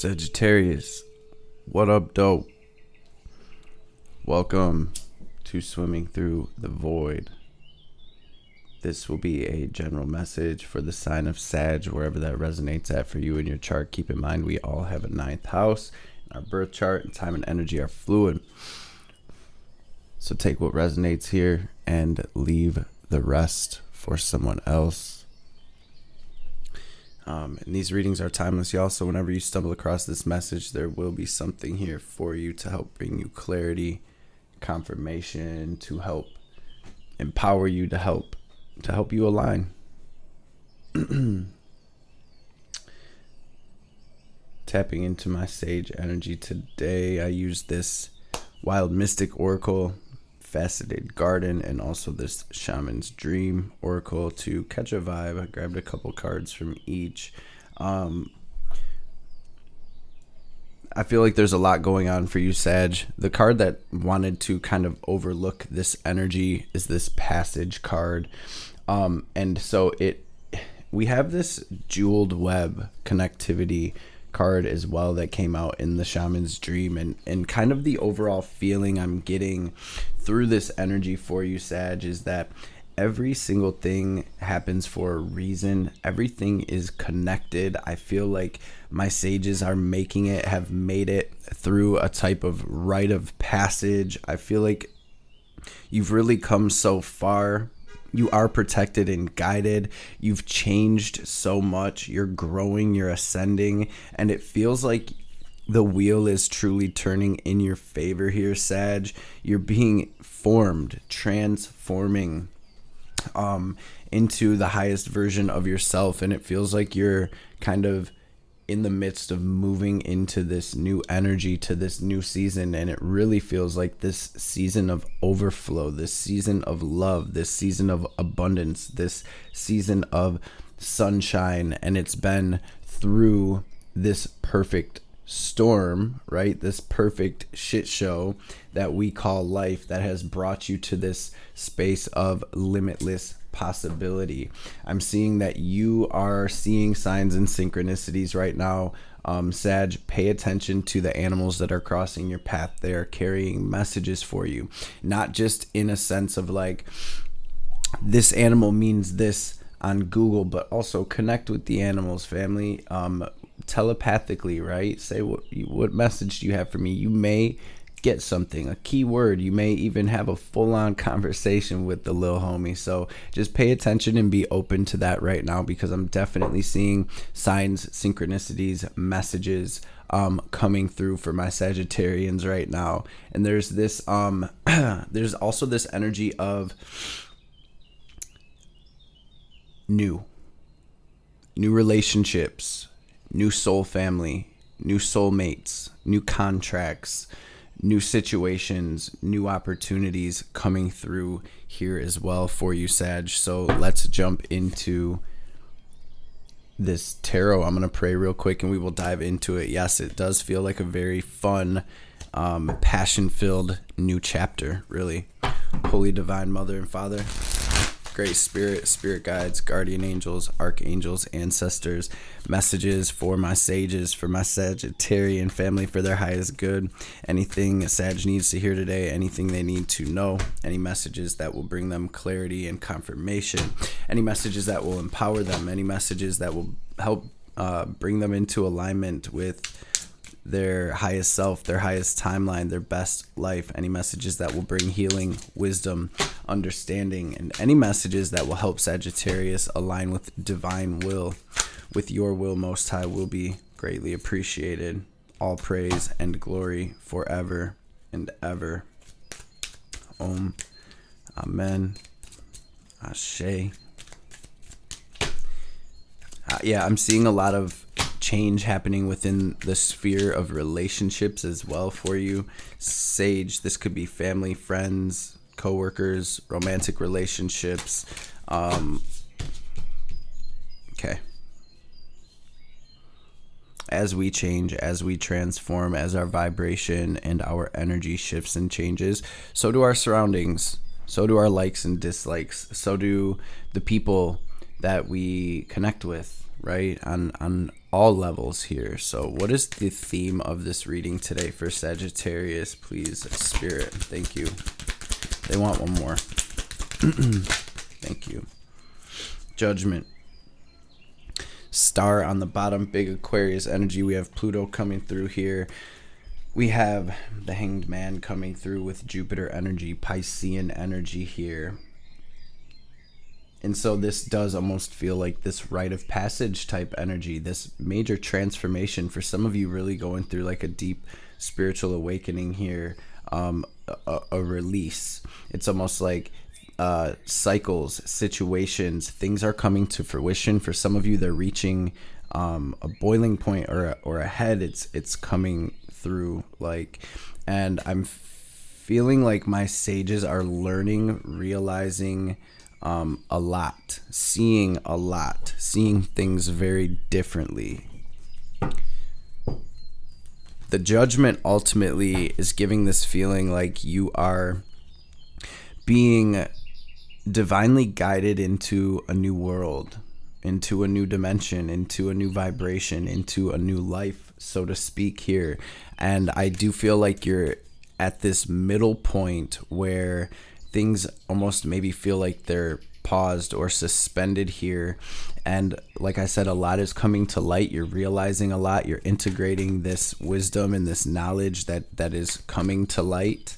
Sagittarius, what up, dope? Welcome to Swimming Through the Void. This will be a general message for the sign of Sag, wherever that resonates at for you in your chart. Keep in mind, we all have a ninth house. Our birth chart and time and energy are fluid. So take what resonates here and leave the rest for someone else. And these readings are timeless, y'all. So whenever you stumble across this message, there will be something here for you to help bring you clarity, confirmation, to help empower you, to help you align. Tapping into my sage energy today, I use this Wild Mystic Oracle, Faceted Garden, and also this Shaman's Dream Oracle to catch a vibe. I grabbed a couple cards from each. I feel like there's a lot going on for you, Sag. The card that wanted to kind of overlook this energy is this Passage card. And so we have this jeweled web connectivity card as well that came out in the Shaman's Dream, and kind of the overall feeling I'm getting through this energy for you, Sag, is that every single thing happens for a reason. Everything is connected. I feel like my sages are have made it through a type of rite of passage. I feel like you've really come so far. You are protected and guided. You've changed so much. You're growing, you're ascending, and it feels like the wheel is truly turning in your favor here, Sag. You're being formed, transforming into the highest version of yourself, and it feels like you're kind of in the midst of moving into this new energy, to this new season. And it really feels like this season of overflow, this season of love, this season of abundance, this season of sunshine. And it's been through this perfect storm, right? This perfect shit show that we call life that has brought you to this space of limitless possibility. I'm seeing that you are seeing signs and synchronicities right now. Sag, pay attention to the animals that are crossing your path. They are carrying messages for you, not just in a sense of like, this animal means this on Google, but also connect with the animals, family. Telepathically, right? Say, what message do you have for me? You may get something, a key word. You may even have a full-on conversation with the lil homie. So just pay attention and be open to that right now, because I'm definitely seeing signs, synchronicities, messages coming through for my Sagittarians right now. And there's this there's also this energy of new relationships, new soul family, new soulmates, new contracts, new situations, new opportunities coming through here as well for you, Sag. So let's jump into this tarot. I'm going to pray real quick and we will dive into it. Yes, it does feel like a very fun, passion-filled new chapter, really. Holy Divine Mother and Father, Great Spirit guides, guardian angels, archangels, ancestors, messages for my sages, for my Sagittarian family, for their highest good. Anything a Sag needs to hear today, anything they need to know, any messages that will bring them clarity and confirmation, any messages that will empower them, any messages that will help bring them into alignment with their highest self, their highest timeline, their best life, any messages that will bring healing, wisdom, understanding, and any messages that will help Sagittarius align with divine will, with your will, Most High, will be greatly appreciated. All praise and glory forever and ever. Om. Amen. Ashe. I'm seeing a lot of change happening within the sphere of relationships as well for you, Sage. This could be family, friends, co-workers, romantic relationships. Okay. As we change, as we transform, as our vibration and our energy shifts and changes, so do our surroundings, so do our likes and dislikes, so do the people that we connect with, right? On all levels here. So what is the theme of this reading today for Sagittarius? Please, Spirit. Thank you. They want one more. Thank you. Judgment. Star on the bottom, big Aquarius energy. We have Pluto coming through here. We have the Hanged Man coming through with Jupiter energy, Piscean energy here. And so this does almost feel like this rite of passage type energy, this major transformation for some of you, really going through like a deep spiritual awakening here, a release. It's almost like cycles, situations, things are coming to fruition. For some of you, they're reaching a boiling point or a head. It's coming through, like, and I'm feeling like my sages are learning, realizing a lot, seeing things very differently. The Judgment ultimately is giving this feeling like you are being divinely guided into a new world, into a new dimension, into a new vibration, into a new life, so to speak here. And I do feel like you're at this middle point where things almost maybe feel like they're paused or suspended here. And like I said, a lot is coming to light. You're realizing a lot. You're integrating this wisdom and this knowledge that is coming to light.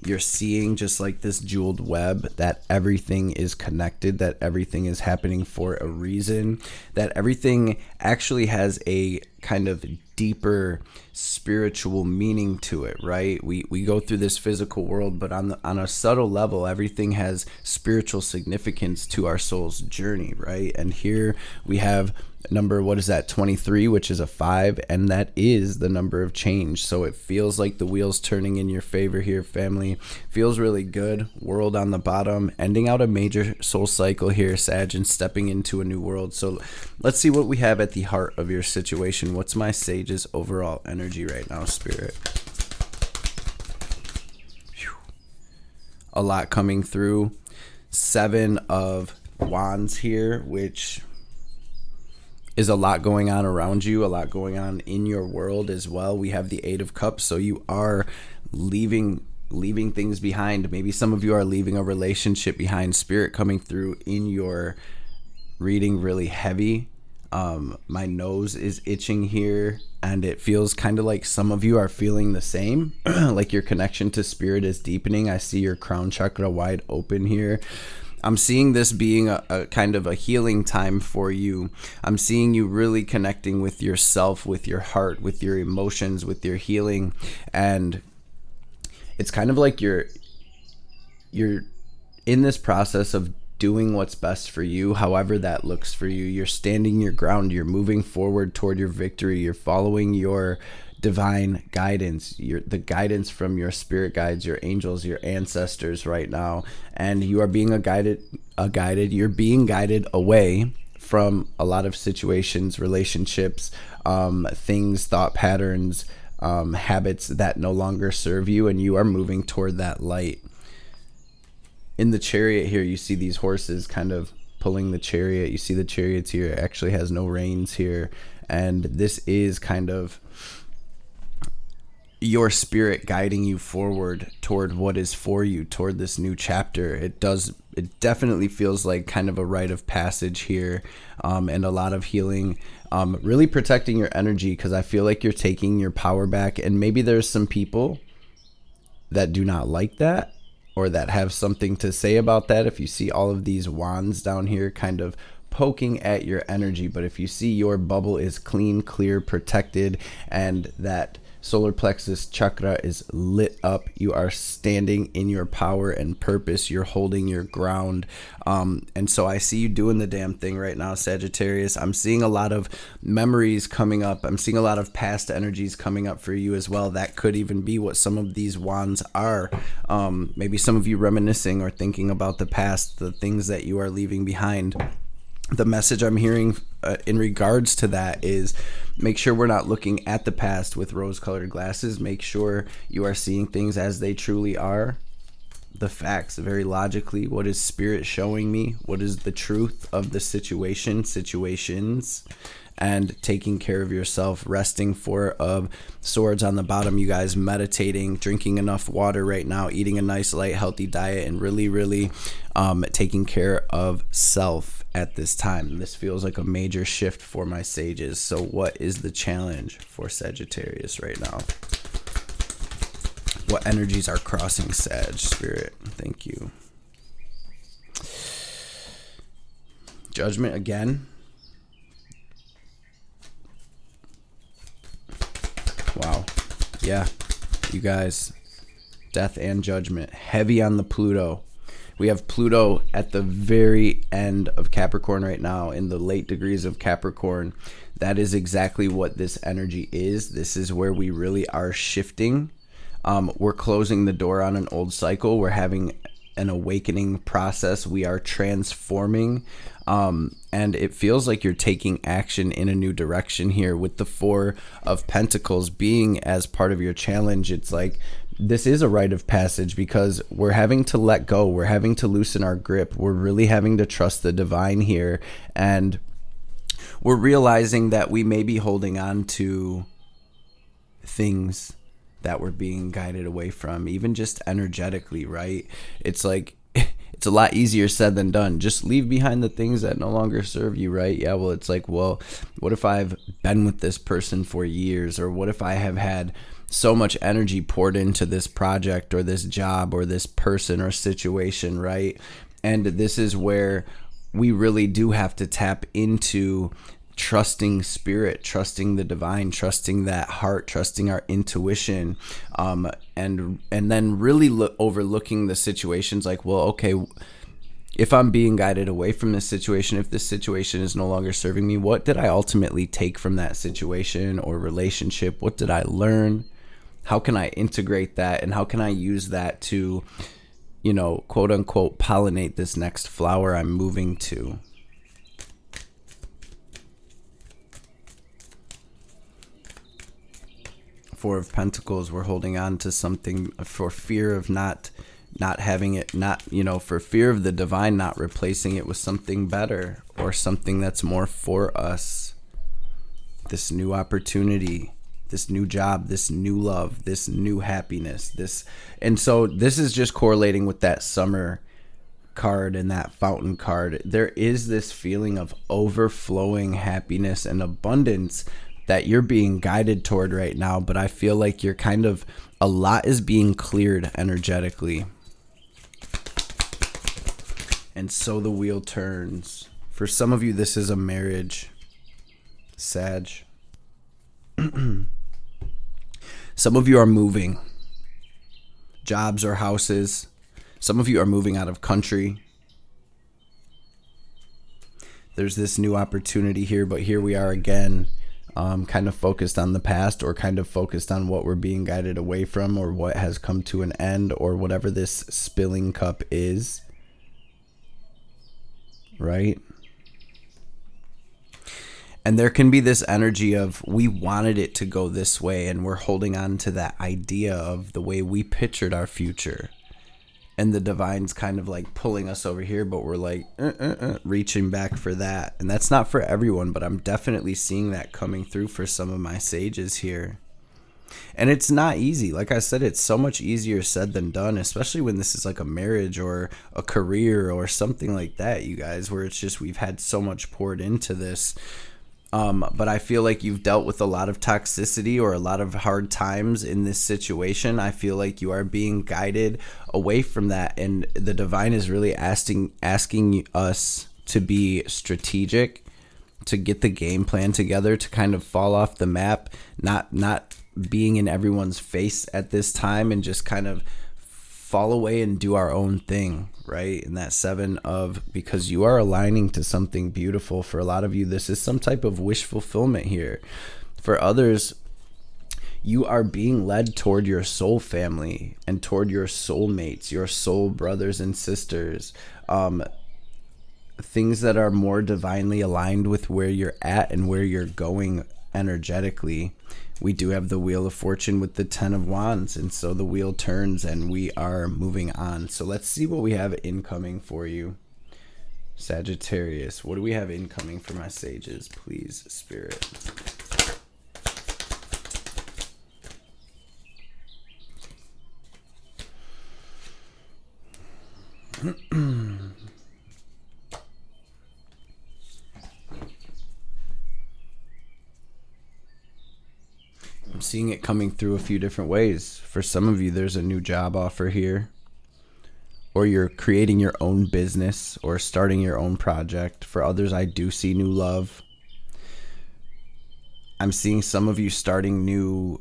You're seeing, just like this jeweled web, that everything is connected, that everything is happening for a reason, that everything actually has a kind of deeper spiritual meaning to it, right? We go through this physical world, but on a subtle level, everything has spiritual significance to our soul's journey, right? And here we have number, what is that, 23, which is a 5, and that is the number of change. So it feels like the wheels turning in your favor here, family. Feels really good. World on the bottom, ending out a major soul cycle here, Sag, and stepping into a new world. So let's see what we have at the heart of your situation. What's my sage's overall energy right now, Spirit? Whew. A lot coming through. 7 of Wands here, which is a lot going on around you, a lot going on in your world as well. We have the 8 of Cups, so you are leaving things behind. Maybe some of you are leaving a relationship behind. Spirit coming through in your reading really heavy. My nose is itching here, and it feels kind of like some of you are feeling the same. Like your connection to Spirit is deepening. I see your crown chakra wide open here. I'm seeing this being a kind of a healing time for you. I'm seeing you really connecting with yourself, with your heart, with your emotions, with your healing. And it's kind of like you're in this process of doing what's best for you, however that looks for you. You're standing your ground. You're moving forward toward your victory. You're following your divine guidance, the guidance from your spirit guides, your angels, your ancestors right now, and you are being you're being guided away from a lot of situations, relationships, things, thought patterns, habits that no longer serve you, and you are moving toward that light. In the Chariot here, you see these horses kind of pulling the chariot. You see the chariots here, it actually has no reins here, and this is kind of your spirit guiding you forward toward what is for you, toward this new chapter. It definitely feels like kind of a rite of passage here, and a lot of healing, really protecting your energy, because I feel like you're taking your power back. And maybe there's some people that do not like that, or that have something to say about that. If you see all of these wands down here kind of poking at your energy, but if you see your bubble is clean, clear, protected, and that solar plexus chakra is lit up, you are standing in your power and purpose, you're holding your ground, and so I see you doing the damn thing right now, Sagittarius. I'm seeing a lot of memories coming up. I'm seeing a lot of past energies coming up for you as well. That could even be what some of these wands are. Maybe some of you reminiscing or thinking about the past, the things that you are leaving behind. The message I'm hearing in regards to that is, make sure we're not looking at the past with rose-colored glasses. Make sure you are seeing things as they truly are. The facts, very logically. What is Spirit showing me? What is the truth of the situations? and taking care of yourself, resting. Four of Swords on the bottom, you guys meditating, drinking enough water right now, eating a nice light healthy diet, and really taking care of self at this time. This feels like a major shift for my sages. So what is the challenge for Sagittarius right now? What energies are crossing Sag spirit? Thank you. Judgment again. Wow. Yeah, you guys, death and judgment, heavy on the Pluto. We have Pluto at the very end of Capricorn right now, in the late degrees of Capricorn. That is exactly what this energy is. This is where we really are shifting. We're closing the door on an old cycle. We're having an awakening process. We are transforming. And it feels like you're taking action in a new direction here with the Four of Pentacles being as part of your challenge. It's like this is a rite of passage because we're having to let go. We're having to loosen our grip. We're really having to trust the divine here. And we're realizing that we may be holding on to things that we're being guided away from, even just energetically, right? It's like, it's a lot easier said than done. Just leave behind the things that no longer serve you, right? Yeah, well, it's like, well, what if I've been with this person for years? Or what if I have had so much energy poured into this project or this job or this person or situation, right? And this is where we really do have to tap into trusting spirit, trusting the divine, trusting that heart, trusting our intuition, and then really overlooking the situations like, well, okay, if I'm being guided away from this situation, if this situation is no longer serving me, what did I ultimately take from that situation or relationship? What did I learn? How can I integrate that? And how can I use that to, you know, quote unquote, pollinate this next flower I'm moving to? Four of Pentacles, we're holding on to something for fear of not having it, for fear of the divine not replacing it with something better or something that's more for us. This new opportunity, this new job, this new love, this new happiness, and so this is just correlating with that summer card and that fountain card. There is this feeling of overflowing happiness and abundance that you're being guided toward right now, but I feel like you're a lot is being cleared energetically. And so the wheel turns. For some of you, this is a marriage, Sag. Some of you are moving, jobs or houses. Some of you are moving out of country. There's this new opportunity here, but here we are again. Kind of focused on the past, or kind of focused on what we're being guided away from, or what has come to an end, or whatever this spilling cup is, right? And there can be this energy of we wanted it to go this way, and we're holding on to that idea of the way we pictured our future. And the divine's kind of like pulling us over here, but we're like reaching back for that. And that's not for everyone, but I'm definitely seeing that coming through for some of my sages here. And it's not easy. Like I said, it's so much easier said than done, especially when this is like a marriage or a career or something like that, you guys, where it's just we've had so much poured into this. But I feel like you've dealt with a lot of toxicity or a lot of hard times in this situation. I feel like you are being guided away from that. And the divine is really asking us to be strategic, to get the game plan together, to kind of fall off the map, not being in everyone's face at this time, and just kind of fall away and do our own thing, right? And that seven of, because you are aligning to something beautiful. For a lot of you, this is some type of wish fulfillment here. For others, you are being led toward your soul family and toward your soul mates, your soul brothers and sisters, things that are more divinely aligned with where you're at and where you're going energetically. We do have the Wheel of Fortune with the 10 of Wands, and so the wheel turns and we are moving on. So let's see what we have incoming for you. Sagittarius. What do we have incoming for my sages, please, Spirit? I'm seeing it coming through a few different ways. For some of you, there's a new job offer here, or you're creating your own business or starting your own project. For others, I do see new love. I'm seeing some of you starting new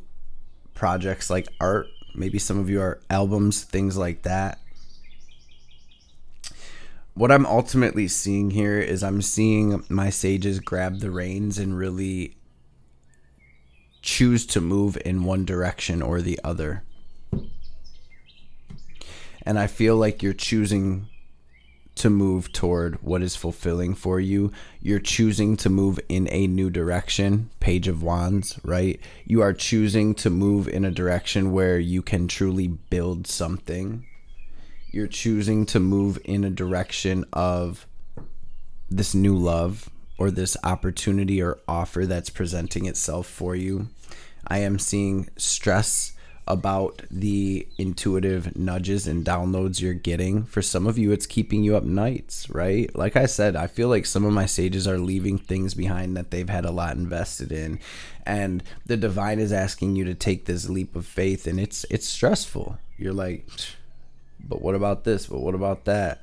projects like art. Maybe some of you are albums, things like that. What I'm ultimately seeing here is I'm seeing my sages grab the reins and really choose to move in one direction or the other. And I feel like you're choosing to move toward what is fulfilling for you. You're choosing to move in a new direction. Page of Wands, right? You are choosing to move in a direction where you can truly build something. You're choosing to move in a direction of this new love or this opportunity or offer that's presenting itself for you. I am seeing stress about the intuitive nudges and downloads you're getting. For some of you, it's keeping you up nights, right? Like I said, I feel like some of my sages are leaving things behind that they've had a lot invested in, and the divine is asking you to take this leap of faith, and it's stressful. You're like, but what about this? But what about that?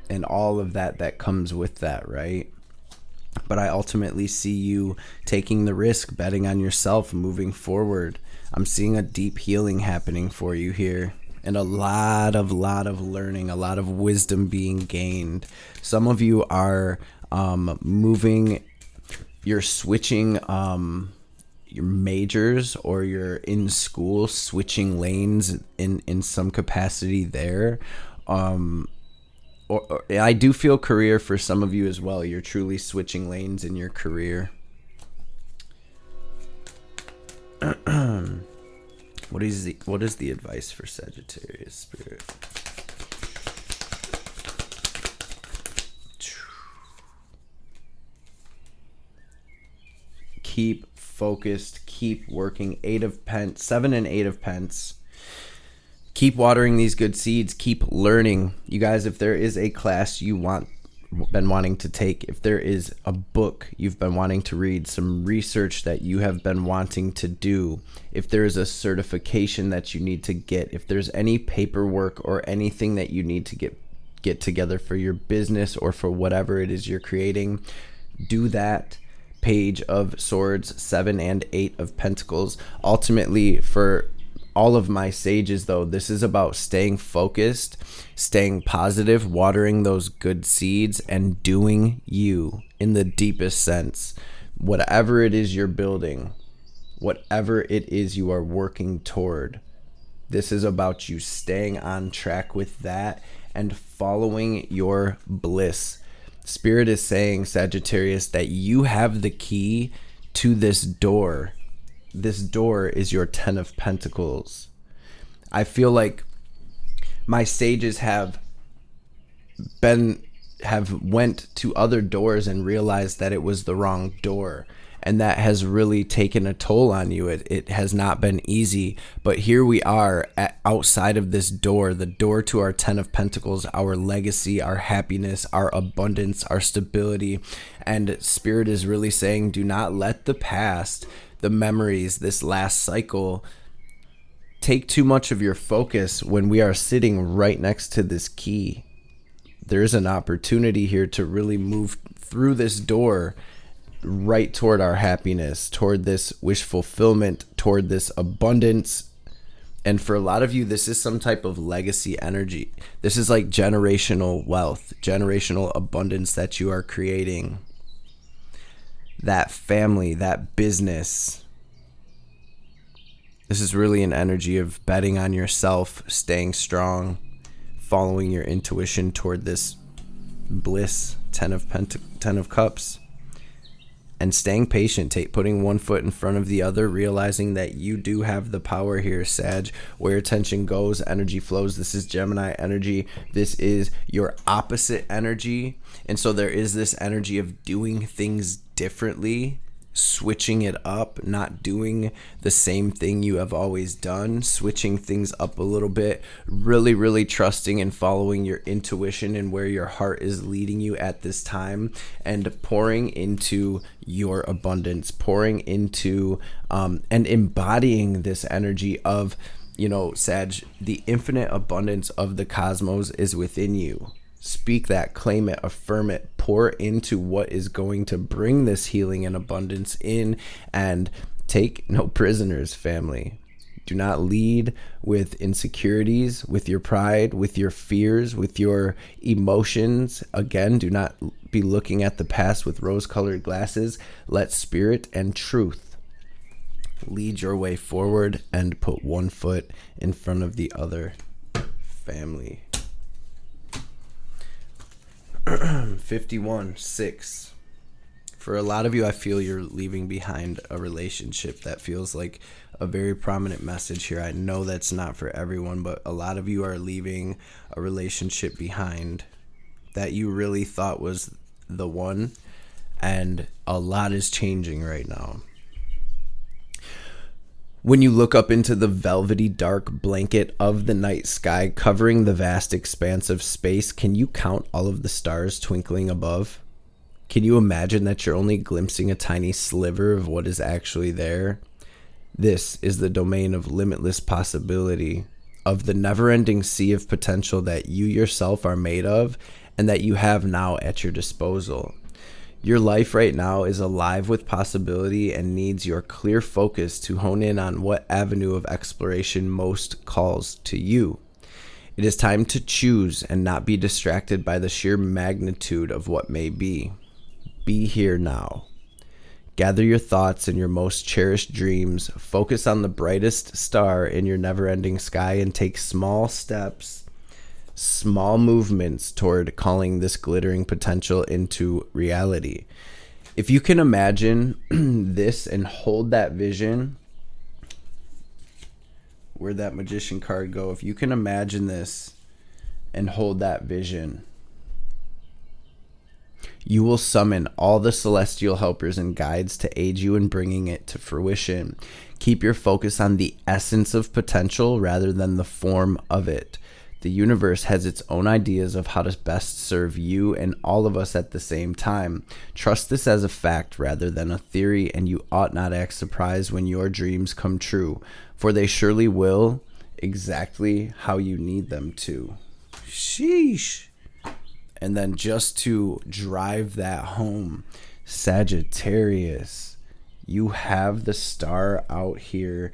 And all of that comes with that, right? But I ultimately see you taking the risk, betting on yourself, moving forward. I'm seeing a deep healing happening for you here, and a lot of learning, a lot of wisdom being gained. Some of you are moving, you're switching your majors, or you're in school switching lanes in some capacity there. Or I do feel career for some of you as well. You're truly switching lanes in your career. What is the advice for Sagittarius, Spirit? Keep focused, keep working. 7 and 8 of Pence. Keep watering these good seeds. Keep learning. You guys, if there is a class you been wanting to take, if there is a book you've been wanting to read, some research that you have been wanting to do, if there is a certification that you need to get, if there's any paperwork or anything that you need to get together for your business or for whatever it is you're creating, do that. Page of Swords, 7 and 8 of Pentacles. Ultimately, for all of my sages, though, this is about staying focused, staying positive, watering those good seeds, and doing you in the deepest sense. Whatever it is you're building, whatever it is you are working toward, this is about you staying on track with that and following your bliss. Spirit is saying, Sagittarius, that you have the key to this door. This door is your 10 of Pentacles. I feel like my sages have went to other doors and realized that it was the wrong door, and that has really taken a toll on you. It has not been easy, but here we are outside of this door, the door to our 10 of Pentacles, our legacy, our happiness, our abundance, our stability. And Spirit is really saying, do not let the past, the memories, this last cycle take too much of your focus when we are sitting right next to this key. There's an opportunity here to really move through this door right toward our happiness, toward this wish fulfillment, toward this abundance. And for a lot of you, this is some type of legacy energy. This is like generational wealth, generational abundance that you are creating. That family, that business. This is really an energy of betting on yourself, staying strong, following your intuition toward this bliss, 10 of Cups. and staying patient, putting one foot in front of the other, realizing that you do have the power here, Sag. Where attention goes, energy flows. This is Gemini energy. This is your opposite energy. And so there is this energy of doing things differently, switching it up, not doing the same thing you have always done, switching things up a little bit, really trusting and following your intuition and where your heart is leading you at this time, and pouring into your abundance, pouring into and embodying this energy of, Sag, the infinite abundance of the cosmos is within you. Speak that, claim it, affirm it, pour into what is going to bring this healing and abundance in, and take no prisoners, family. Do not lead with insecurities, with your pride, with your fears, with your emotions. Again, do not be looking at the past with rose-colored glasses. Let spirit and truth lead your way forward, and put one foot in front of the other, family. 51-6. For a lot of you, I feel you're leaving behind a relationship. That feels like a very prominent message here. I know that's not for everyone, but a lot of you are leaving a relationship behind that you really thought was the one, and a lot is changing right now. When you look up into the velvety dark blanket of the night sky covering the vast expanse of space, can you count all of the stars twinkling above? Can you imagine that you're only glimpsing a tiny sliver of what is actually there? This is the domain of limitless possibility, of the never-ending sea of potential that you yourself are made of and that you have now at your disposal. Your life right now is alive with possibility and needs your clear focus to hone in on what avenue of exploration most calls to you. It is time to choose and not be distracted by the sheer magnitude of what may be. Be here now. Gather your thoughts and your most cherished dreams. Focus on the brightest star in your never-ending sky and take small steps, small movements toward calling this glittering potential into reality. If you can imagine this and hold that vision, where'd that magician card go? If you can imagine this and hold that vision, you will summon all the celestial helpers and guides to aid you in bringing it to fruition. Keep your focus on the essence of potential rather than the form of it. The universe has its own ideas of how to best serve you and all of us at the same time. Trust this as a fact rather than a theory, and you ought not act surprised when your dreams come true, for they surely will, exactly how you need them to. Sheesh. And then just to drive that home, Sagittarius, you have the star out here.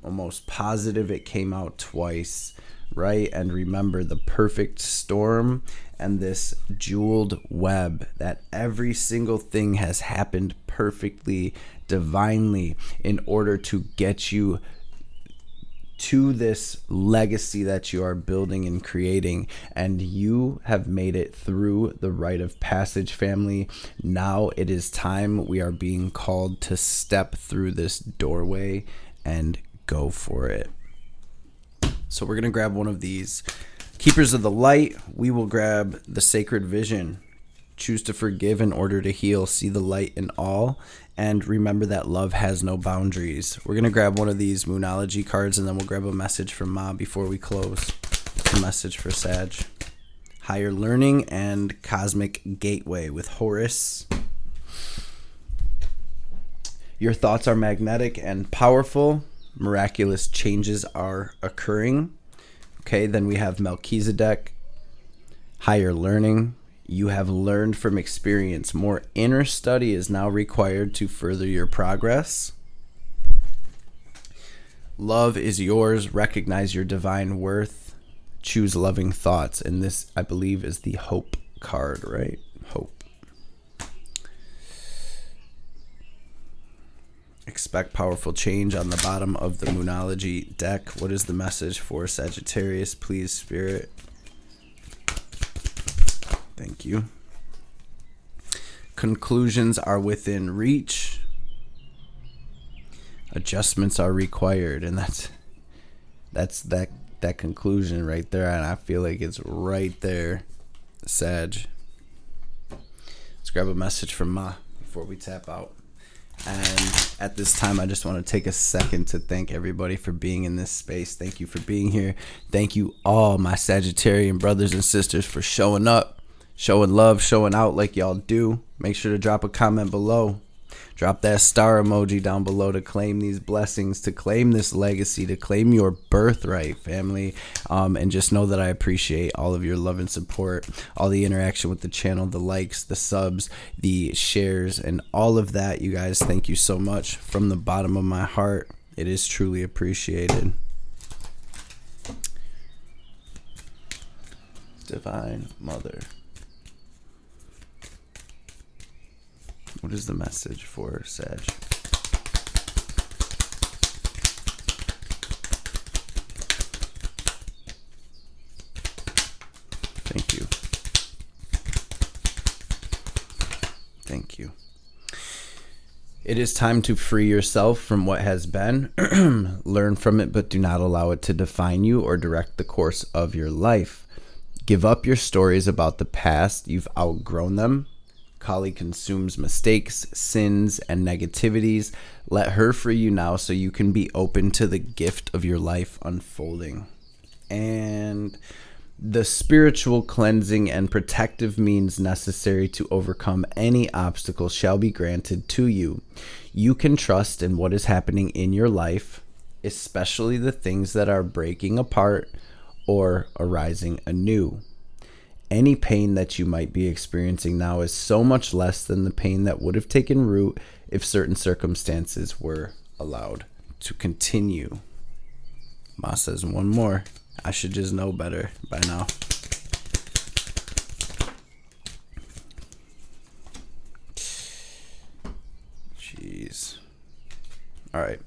Almost positive it came out twice, right? And remember the perfect storm and this jeweled web, that every single thing has happened perfectly, divinely, in order to get you to this legacy that you are building and creating, and you have made it through the rite of passage, family. Now it is time. We are being called to step through this doorway and go for it. So we're going to grab one of these Keepers of the Light. We will grab the Sacred Vision. Choose to forgive in order to heal. See the light in all. And remember that love has no boundaries. We're going to grab one of these Moonology cards, and then we'll grab a message from Ma before we close. A message for Sag. Higher Learning and Cosmic Gateway with Horus. Your thoughts are magnetic and powerful. Miraculous changes are occurring. Okay, then we have Melchizedek. Higher Learning. You have learned from experience. More inner study is now required to further your progress. Love is yours. Recognize your divine worth. Choose loving thoughts. And this, I believe, is the Hope card, right? Hope. Expect powerful change on the bottom of the Moonology deck. What is the message for Sagittarius, please, Spirit? Thank you. Conclusions are within reach. Adjustments are required, and that's that conclusion right there, and I feel like it's right there, Sag. Let's grab a message from Ma before we tap out. And at this time, I just want to take a second to thank everybody for being in this space. Thank you for being here. Thank you all my Sagittarian brothers and sisters for showing up, showing love, showing out like y'all do. Make sure to drop a comment below. Drop that star emoji down below to claim these blessings, to claim this legacy, to claim your birthright, family. And just know that I appreciate all of your love and support, all the interaction with the channel, the likes, the subs, the shares, and all of that. You guys, thank you so much from the bottom of my heart. It is truly appreciated. Divine Mother. What is the message for Sag? Thank you. Thank you. It is time to free yourself from what has been. Learn from it, but do not allow it to define you or direct the course of your life. Give up your stories about the past. You've outgrown them. Kali consumes mistakes, sins, and negativities. Let her free you now so you can be open to the gift of your life unfolding. And the spiritual cleansing and protective means necessary to overcome any obstacle shall be granted to you. You can trust in what is happening in your life, especially the things that are breaking apart or arising anew. Any pain that you might be experiencing now is so much less than the pain that would have taken root if certain circumstances were allowed to continue. Ma says one more. I should just know better by now. Jeez. All right.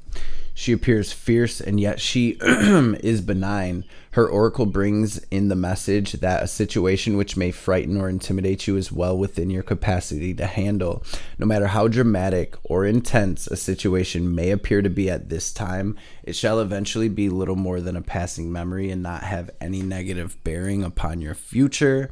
She appears fierce, and yet she is benign. Her oracle brings in the message that a situation which may frighten or intimidate you is well within your capacity to handle. No matter how dramatic or intense a situation may appear to be at this time, it shall eventually be little more than a passing memory and not have any negative bearing upon your future.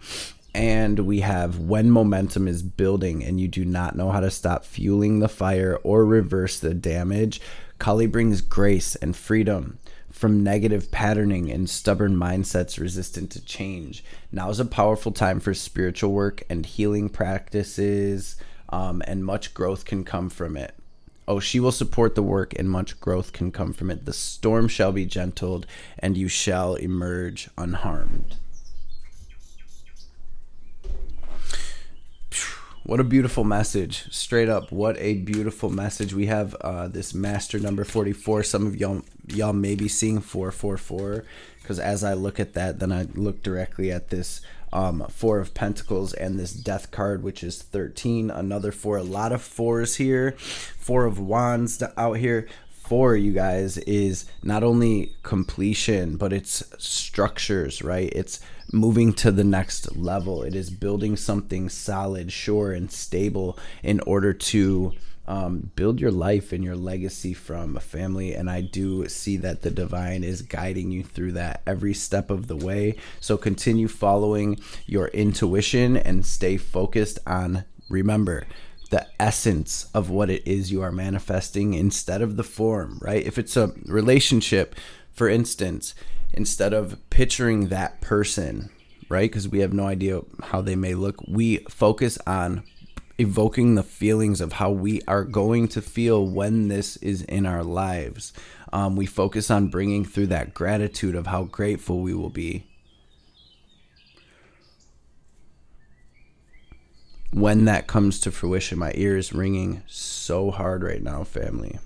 And we have when momentum is building and you do not know how to stop fueling the fire or reverse the damage, Kali brings grace and freedom from negative patterning and stubborn mindsets resistant to change. Now is a powerful time for spiritual work and healing practices, and much growth can come from it. Oh, she will support the work and much growth can come from it. The storm shall be gentled and you shall emerge unharmed. What a beautiful message. Straight up, what a beautiful message. We have this master number 44. Some of y'all may be seeing 444, because as I look at that, then I look directly at this Four of Pentacles and this Death card, which is 13. Another 4. A lot of 4s here. 4 of Wands out here. 4, you guys, is not only completion, but it's structures, right? It's moving to the next level. It is building something solid, sure, and stable in order to build your life and your legacy from a family. And I do see that the divine is guiding you through that every step of the way. So continue following your intuition and stay focused on, remember, the essence of what it is you are manifesting instead of the form, right? If it's a relationship, for instance, instead of picturing that person, right? Because we have no idea how they may look. We focus on evoking the feelings of how we are going to feel when this is in our lives. We focus on bringing through that gratitude of how grateful we will be when that comes to fruition. My ear is ringing so hard right now, family.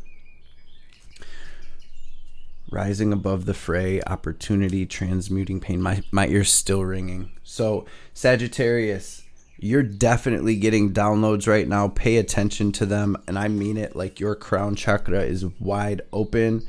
Rising above the fray, opportunity, transmuting pain. My ear's still ringing. So Sagittarius, you're definitely getting downloads right now. Pay attention to them. And I mean it, like your crown chakra is wide open.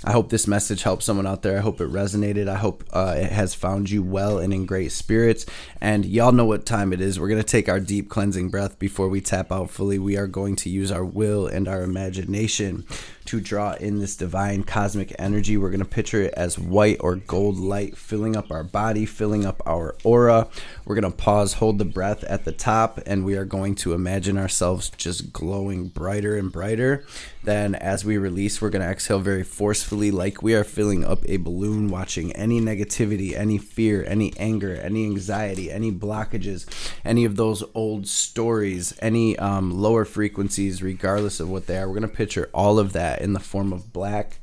I hope this message helped someone out there. I hope it resonated. I hope it has found you well and in great spirits. And y'all know what time it is. We're going to take our deep cleansing breath before we tap out fully. We are going to use our will and our imagination to draw in this divine cosmic energy. We're going to picture it as white or gold light filling up our body, filling up our aura. We're going to pause, hold the breath at the top, and we are going to imagine ourselves just glowing brighter and brighter. Then as we release, we're going to exhale very forcefully, like we are filling up a balloon, watching any negativity, any fear, any anger, any anxiety, any blockages, any of those old stories, any lower frequencies, regardless of what they are. We're going to picture all of that in the form of black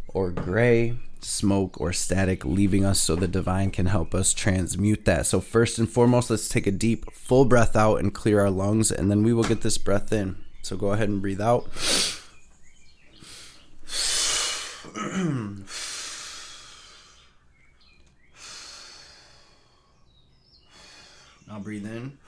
or gray, smoke or static, leaving us so the divine can help us transmute that. So first and foremost, let's take a deep, full breath out and clear our lungs, and then we will get this breath in. So go ahead and breathe out. Now breathe in.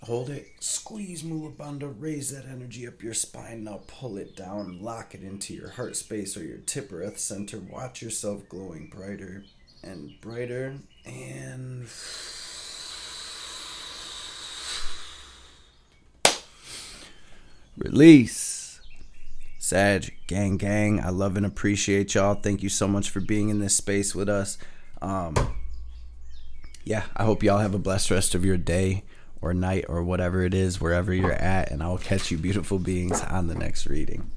Hold it, squeeze, move up under, raise that energy up your spine. Now pull it down, lock it into your heart space or your tip or earth center. Watch yourself glowing brighter and brighter. And release. Sag, gang, gang. I love and appreciate y'all. Thank you so much for being in this space with us. Yeah, I hope y'all have a blessed rest of your day or night or whatever it is, wherever you're at, and I will catch you beautiful beings on the next reading.